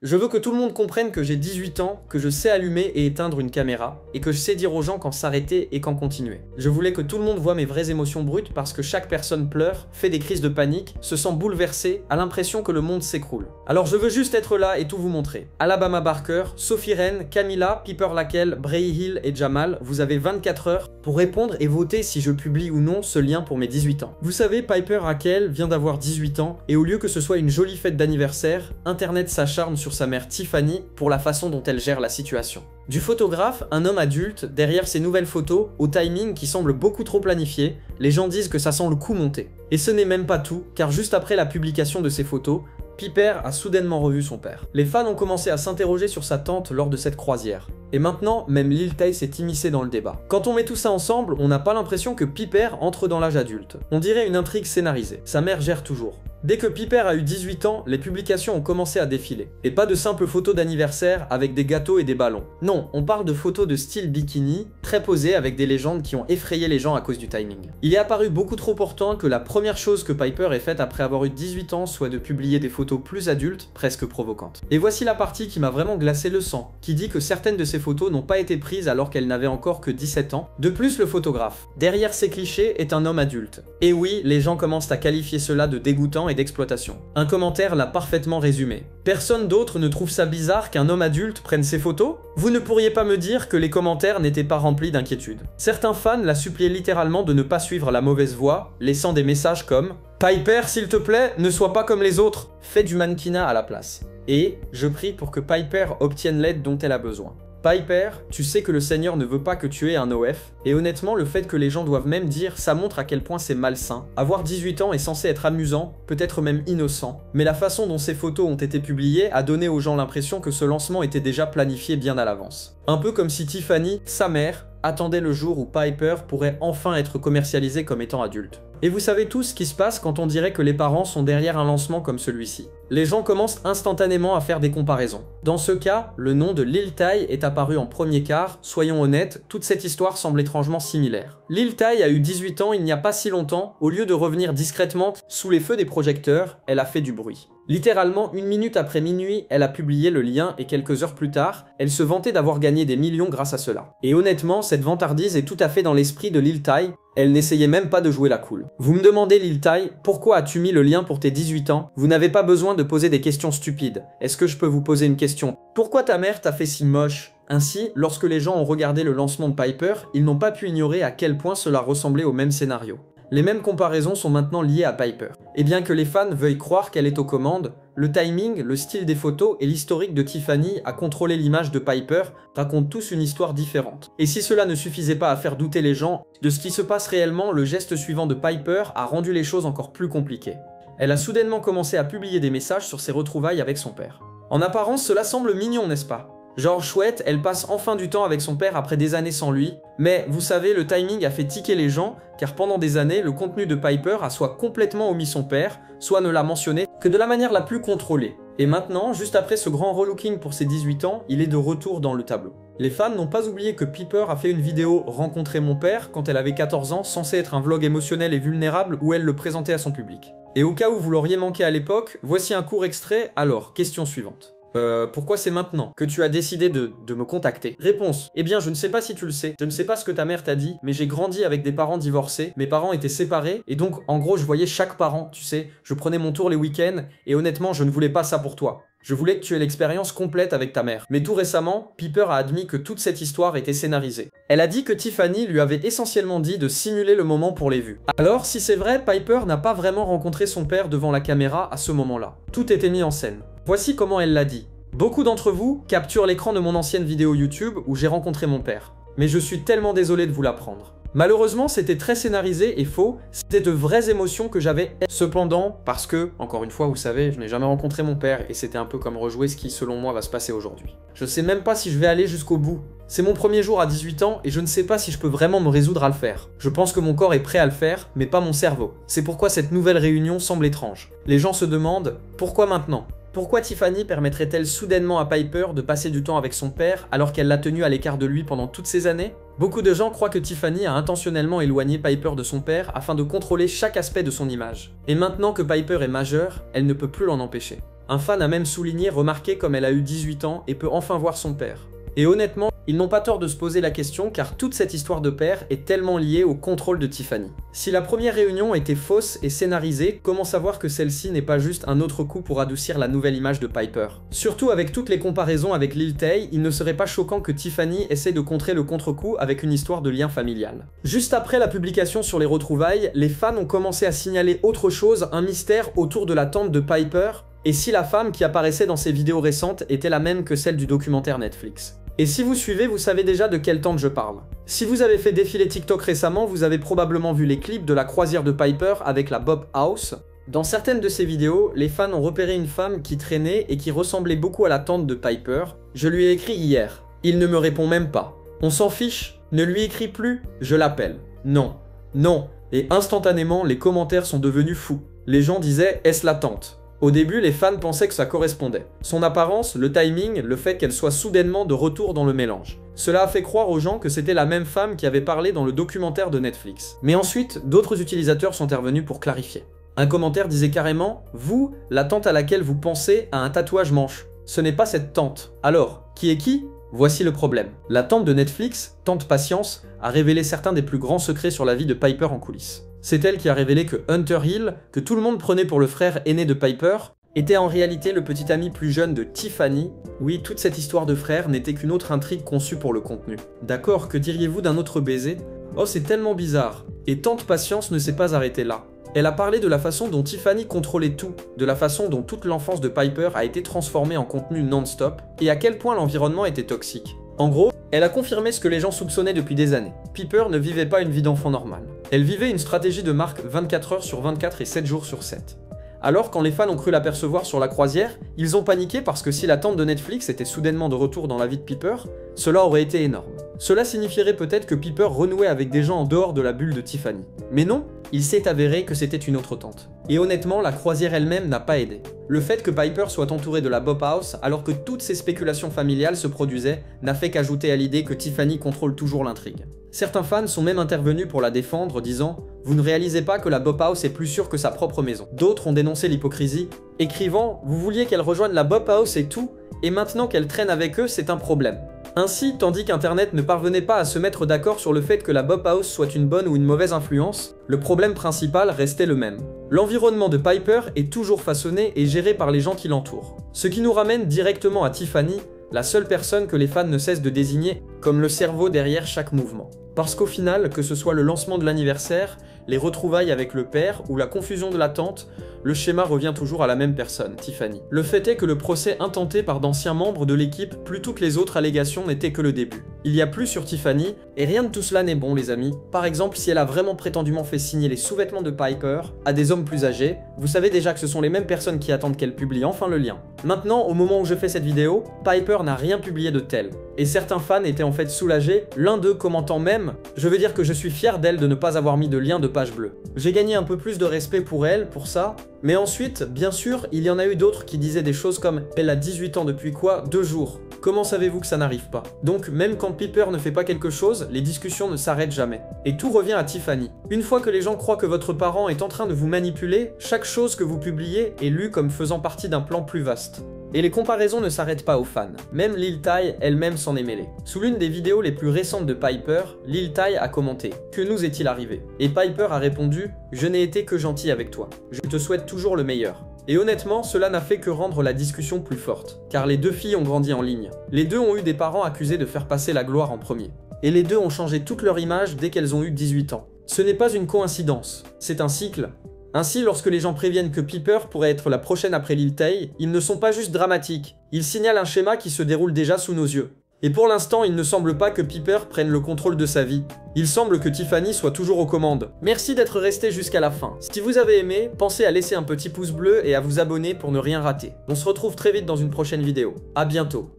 Je veux que tout le monde comprenne que j'ai 18 ans, que je sais allumer et éteindre une caméra, et que je sais dire aux gens quand s'arrêter et quand continuer. Je voulais que tout le monde voie mes vraies émotions brutes parce que chaque personne pleure, fait des crises de panique, se sent bouleversée, a l'impression que le monde s'écroule. Alors je veux juste être là et tout vous montrer. Alabama Barker, Sophie Renn, Camilla, Piper Laquelle, Bray Hill et Jamal, vous avez 24 heures pour répondre et voter si je publie ou non ce lien pour mes 18 ans. Vous savez, Piper Laquelle vient d'avoir 18 ans, et au lieu que ce soit une jolie fête d'anniversaire, Internet s'acharne sur sa mère Tiffany pour la façon dont elle gère la situation. Du photographe, un homme adulte, derrière ses nouvelles photos, au timing qui semble beaucoup trop planifié, les gens disent que ça sent le coup monté. Et ce n'est même pas tout, car juste après la publication de ces photos, Piper a soudainement revu son père. Les fans ont commencé à s'interroger sur sa tante lors de cette croisière. Et maintenant, même Lil Tay s'est immiscé dans le débat. Quand on met tout ça ensemble, on n'a pas l'impression que Piper entre dans l'âge adulte. On dirait une intrigue scénarisée. Sa mère gère toujours. Dès que Piper a eu 18 ans, les publications ont commencé à défiler. Et pas de simples photos d'anniversaire avec des gâteaux et des ballons. Non, on parle de photos de style bikini, très posées avec des légendes qui ont effrayé les gens à cause du timing. Il est apparu beaucoup trop pourtant que la première chose que Piper ait faite après avoir eu 18 ans soit de publier des photos plus adultes, presque provocantes. Et voici la partie qui m'a vraiment glacé le sang, qui dit que certaines de ces photos n'ont pas été prises alors qu'elle n'avait encore que 17 ans. De plus, le photographe, derrière ces clichés, est un homme adulte. Et oui, les gens commencent à qualifier cela de dégoûtant et d'exploitation. Un commentaire l'a parfaitement résumé. Personne d'autre ne trouve ça bizarre qu'un homme adulte prenne ses photos? Vous ne pourriez pas me dire que les commentaires n'étaient pas remplis d'inquiétude. Certains fans la suppliaient littéralement de ne pas suivre la mauvaise voie, laissant des messages comme « Piper, s'il te plaît, ne sois pas comme les autres, fais du mannequinat à la place. » Et je prie pour que Piper obtienne l'aide dont elle a besoin. Piper, tu sais que le Seigneur ne veut pas que tu aies un OF, et honnêtement le fait que les gens doivent même dire ça montre à quel point c'est malsain. Avoir 18 ans est censé être amusant, peut-être même innocent, mais la façon dont ces photos ont été publiées a donné aux gens l'impression que ce lancement était déjà planifié bien à l'avance. Un peu comme si Tiffany, sa mère, attendait le jour où Piper pourrait enfin être commercialisée comme étant adulte. Et vous savez tous ce qui se passe quand on dirait que les parents sont derrière un lancement comme celui-ci. Les gens commencent instantanément à faire des comparaisons. Dans ce cas, le nom de Lil Tay est apparu en premier car, soyons honnêtes, toute cette histoire semble étrangement similaire. Lil Tay a eu 18 ans il n'y a pas si longtemps, au lieu de revenir discrètement sous les feux des projecteurs, elle a fait du bruit. Littéralement, 1 minute après minuit, elle a publié le lien et quelques heures plus tard, elle se vantait d'avoir gagné des millions grâce à cela. Et honnêtement, cette vantardise est tout à fait dans l'esprit de Lil Tay, elle n'essayait même pas de jouer la cool. Vous me demandez Lil Tay, pourquoi as-tu mis le lien pour tes 18 ans? Vous n'avez pas besoin de poser des questions stupides. Est-ce que je peux vous poser une question? Pourquoi ta mère t'a fait si moche? Ainsi, lorsque les gens ont regardé le lancement de Piper, ils n'ont pas pu ignorer à quel point cela ressemblait au même scénario. Les mêmes comparaisons sont maintenant liées à Piper. Et bien que les fans veuillent croire qu'elle est aux commandes, le timing, le style des photos et l'historique de Tiffany à contrôler l'image de Piper racontent tous une histoire différente. Et si cela ne suffisait pas à faire douter les gens de ce qui se passe réellement, le geste suivant de Piper a rendu les choses encore plus compliquées. Elle a soudainement commencé à publier des messages sur ses retrouvailles avec son père. En apparence, cela semble mignon, n'est-ce pas? Genre chouette, elle passe enfin du temps avec son père après des années sans lui, mais vous savez, le timing a fait tiquer les gens, car pendant des années, le contenu de Piper a soit complètement omis son père, soit ne l'a mentionné que de la manière la plus contrôlée. Et maintenant, juste après ce grand relooking pour ses 18 ans, il est de retour dans le tableau. Les fans n'ont pas oublié que Piper a fait une vidéo « Rencontrer mon père » quand elle avait 14 ans, censé être un vlog émotionnel et vulnérable où elle le présentait à son public. Et au cas où vous l'auriez manqué à l'époque, voici un court extrait, alors, question suivante. Pourquoi c'est maintenant que tu as décidé de me contacter? Réponse. Eh bien, je ne sais pas si tu le sais. Je ne sais pas ce que ta mère t'a dit, mais j'ai grandi avec des parents divorcés. Mes parents étaient séparés, et donc, en gros, je voyais chaque parent, tu sais. Je prenais mon tour les week-ends, et honnêtement, je ne voulais pas ça pour toi. Je voulais que tu aies l'expérience complète avec ta mère. Mais tout récemment, Piper a admis que toute cette histoire était scénarisée. Elle a dit que Tiffany lui avait essentiellement dit de simuler le moment pour les vues. Alors, si c'est vrai, Piper n'a pas vraiment rencontré son père devant la caméra à ce moment-là. Tout était mis en scène. Voici comment elle l'a dit. Beaucoup d'entre vous capturent l'écran de mon ancienne vidéo YouTube où j'ai rencontré mon père. Mais je suis tellement désolé de vous l'apprendre. Malheureusement, c'était très scénarisé et faux, c'était de vraies émotions que j'avais. Cependant, parce que, encore une fois, vous savez, je n'ai jamais rencontré mon père et c'était un peu comme rejouer ce qui, selon moi, va se passer aujourd'hui. Je sais même pas si je vais aller jusqu'au bout. C'est mon premier jour à 18 ans et je ne sais pas si je peux vraiment me résoudre à le faire. Je pense que mon corps est prêt à le faire, mais pas mon cerveau. C'est pourquoi cette nouvelle réunion semble étrange. Les gens se demandent, pourquoi maintenant ? Pourquoi Tiffany permettrait-elle soudainement à Piper de passer du temps avec son père alors qu'elle l'a tenu à l'écart de lui pendant toutes ces années? Beaucoup de gens croient que Tiffany a intentionnellement éloigné Piper de son père afin de contrôler chaque aspect de son image. Et maintenant que Piper est majeure, elle ne peut plus l'en empêcher. Un fan a même souligné, remarquez comme elle a eu 18 ans et peut enfin voir son père. Et honnêtement, ils n'ont pas tort de se poser la question car toute cette histoire de père est tellement liée au contrôle de Tiffany. Si la première réunion était fausse et scénarisée, comment savoir que celle-ci n'est pas juste un autre coup pour adoucir la nouvelle image de Piper? Surtout avec toutes les comparaisons avec Lil Tay, il ne serait pas choquant que Tiffany essaie de contrer le contre-coup avec une histoire de lien familial. Juste après la publication sur les retrouvailles, les fans ont commencé à signaler autre chose, un mystère autour de la tante de Piper, et si la femme qui apparaissait dans ces vidéos récentes était la même que celle du documentaire Netflix. Et si vous suivez, vous savez déjà de quelle tante je parle. Si vous avez fait défiler TikTok récemment, vous avez probablement vu les clips de la croisière de Piper avec la Bob House. Dans certaines de ces vidéos, les fans ont repéré une femme qui traînait et qui ressemblait beaucoup à la tante de Piper. Je lui ai écrit hier. Il ne me répond même pas. On s'en fiche? Ne lui écris plus? Je l'appelle. Non. Non. Et instantanément, les commentaires sont devenus fous. Les gens disaient « Est-ce la tante ?» Au début, les fans pensaient que ça correspondait. Son apparence, le timing, le fait qu'elle soit soudainement de retour dans le mélange. Cela a fait croire aux gens que c'était la même femme qui avait parlé dans le documentaire de Netflix. Mais ensuite, d'autres utilisateurs sont intervenus pour clarifier. Un commentaire disait carrément « Vous, la tante à laquelle vous pensez a un tatouage manche. Ce n'est pas cette tante. Alors, qui est qui ? Voici le problème. La tante de Netflix, Tante Patience, a révélé certains des plus grands secrets sur la vie de Piper en coulisses. C'est elle qui a révélé que Hunter Hill, que tout le monde prenait pour le frère aîné de Piper, était en réalité le petit ami plus jeune de Tiffany. Oui, toute cette histoire de frère n'était qu'une autre intrigue conçue pour le contenu. D'accord, que diriez-vous d'un autre baiser? Oh, c'est tellement bizarre. Et Tante Patience ne s'est pas arrêtée là. Elle a parlé de la façon dont Tiffany contrôlait tout, de la façon dont toute l'enfance de Piper a été transformée en contenu non-stop, et à quel point l'environnement était toxique. En gros, elle a confirmé ce que les gens soupçonnaient depuis des années. Piper ne vivait pas une vie d'enfant normale. Elle vivait une stratégie de marque 24 heures sur 24 et 7 jours sur 7. Alors, quand les fans ont cru l'apercevoir sur la croisière, ils ont paniqué parce que si la tante de Netflix était soudainement de retour dans la vie de Piper, cela aurait été énorme. Cela signifierait peut-être que Piper renouait avec des gens en dehors de la bulle de Tiffany. Mais non, il s'est avéré que c'était une autre tante. Et honnêtement, la croisière elle-même n'a pas aidé. Le fait que Piper soit entourée de la Bob House alors que toutes ces spéculations familiales se produisaient n'a fait qu'ajouter à l'idée que Tiffany contrôle toujours l'intrigue. Certains fans sont même intervenus pour la défendre, disant « Vous ne réalisez pas que la Bob House est plus sûre que sa propre maison ». D'autres ont dénoncé l'hypocrisie, écrivant « Vous vouliez qu'elle rejoigne la Bob House et tout, et maintenant qu'elle traîne avec eux, c'est un problème ». Ainsi, tandis qu'Internet ne parvenait pas à se mettre d'accord sur le fait que la Bob House soit une bonne ou une mauvaise influence, le problème principal restait le même. L'environnement de Piper est toujours façonné et géré par les gens qui l'entourent. Ce qui nous ramène directement à Tiffany, la seule personne que les fans ne cessent de désigner comme le cerveau derrière chaque mouvement. Parce qu'au final, que ce soit le lancement de l'anniversaire, les retrouvailles avec le père ou la confusion de la tante, le schéma revient toujours à la même personne, Tiffany. Le fait est que le procès intenté par d'anciens membres de l'équipe plutôt que les autres allégations n'était que le début. Il y a plus sur Tiffany, et rien de tout cela n'est bon les amis. Par exemple, si elle a vraiment prétendument fait signer les sous-vêtements de Piper à des hommes plus âgés, vous savez déjà que ce sont les mêmes personnes qui attendent qu'elle publie enfin le lien. Maintenant, au moment où je fais cette vidéo, Piper n'a rien publié de tel. Et certains fans étaient en fait soulagés, l'un d'eux commentant même « Je veux dire que je suis fier d'elle de ne pas avoir mis de lien de page bleue ». J'ai gagné un peu plus de respect pour elle, pour ça, mais ensuite, bien sûr, il y en a eu d'autres qui disaient des choses comme « Elle a 18 ans depuis quoi? 2 jours. Comment savez-vous que ça n'arrive pas ?» Donc même quand Piper ne fait pas quelque chose, les discussions ne s'arrêtent jamais. Et tout revient à Tiffany. Une fois que les gens croient que votre parent est en train de vous manipuler, chaque chose que vous publiez est lue comme faisant partie d'un plan plus vaste. Et les comparaisons ne s'arrêtent pas aux fans. Même Lil Tay elle-même s'en est mêlée. Sous l'une des vidéos les plus récentes de Piper, Lil Tay a commenté « Que nous est-il arrivé ?» Et Piper a répondu « Je n'ai été que gentil avec toi. Je te souhaite toujours le meilleur. » Et honnêtement, cela n'a fait que rendre la discussion plus forte, car les deux filles ont grandi en ligne. Les deux ont eu des parents accusés de faire passer la gloire en premier. Et les deux ont changé toute leur image dès qu'elles ont eu 18 ans. Ce n'est pas une coïncidence, c'est un cycle. Ainsi, lorsque les gens préviennent que Piper pourrait être la prochaine après Lil Tay, ils ne sont pas juste dramatiques, ils signalent un schéma qui se déroule déjà sous nos yeux. Et pour l'instant, il ne semble pas que Piper prenne le contrôle de sa vie. Il semble que Tiffany soit toujours aux commandes. Merci d'être resté jusqu'à la fin. Si vous avez aimé, pensez à laisser un petit pouce bleu et à vous abonner pour ne rien rater. On se retrouve très vite dans une prochaine vidéo. À bientôt.